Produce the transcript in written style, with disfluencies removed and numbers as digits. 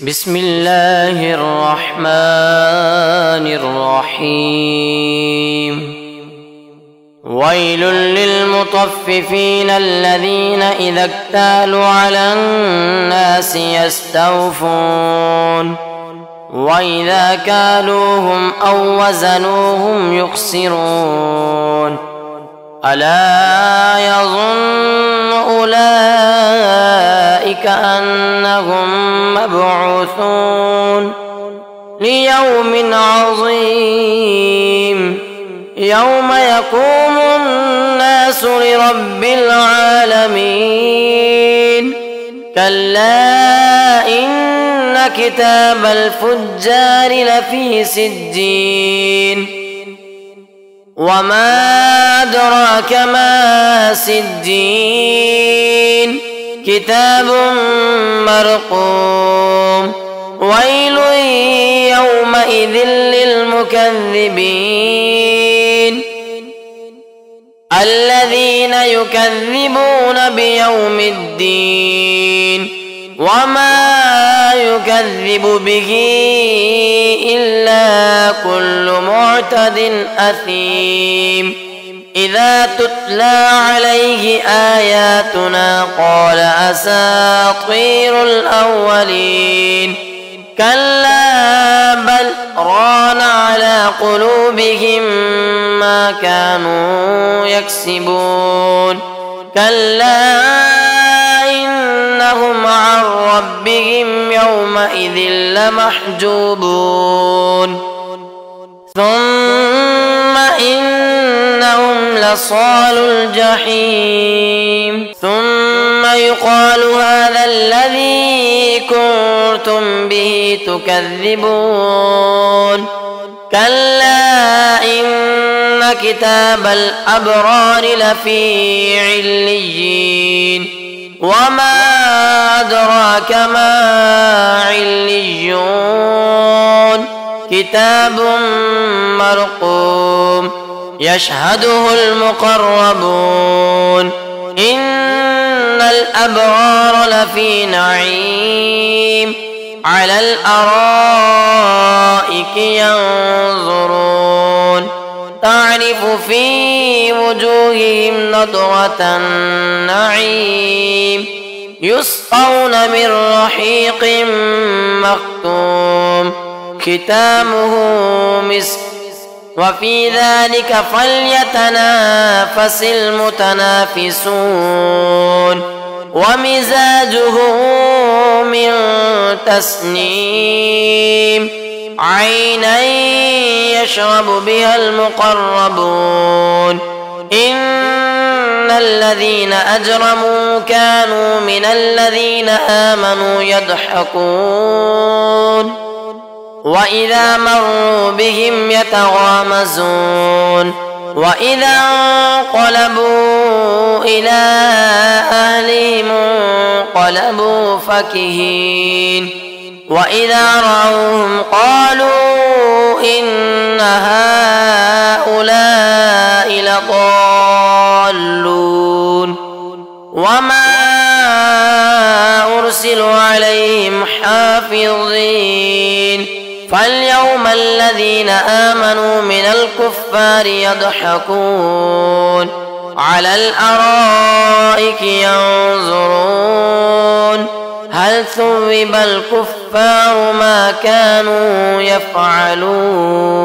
بسم الله الرحمن الرحيم. ويل للمطففين الذين إذا اكتالوا على الناس يستوفون وإذا كالوهم أو وزنوهم يخسرون. ألا يظن أولئك أنهم مبعوثون ليوم عظيم يوم يقوم الناس لرب العالمين. كلا إن كتاب الفجار لفي سجين وما أدراك ما سجين كتاب مرقوم. ويل يومئذ للمكذبين الذين يكذبون بيوم الدين وما يكذب به إلا كل معتد أثيم. إذا تتلى عليه آياتنا قال أساطير الأولين. كلا بل ران على قلوبهم ما كانوا يكسبون. كلا إنهم عن ربهم يومئذ لمحجوبون. ثم إنهم لصال الجحيم. ثم يقال هذا الذي كنتم به تكذبون. كلا إن كتاب الأبرار لفي عليين وما أدراك ما عليون كتاب مرقوم يشهده المقربون. إن الأبرار لفي نعيم على الأرائك ينظرون تعرف في وجوههم نضرة النعيم يسقون من رحيق مختوم ختامه مسك وفي ذلك فليتنافس المتنافسون. ومزاجه من تسنيم عينا يشرب بها المقربون. إن الذين أجرموا كانوا من الذين آمنوا يضحكون وإذا مروا بهم يتغامزون. وإذا انقلبوا إلى أهلهم انقلبوا فكهين. وإذا رأوهم قالوا إن هؤلاء لضالون. وما أرسلوا عليهم حافظين. فاليوم الذين آمنوا من الكفار يضحكون على الأرائك ينظرون هل ثوب الكفار ما كانوا يفعلون.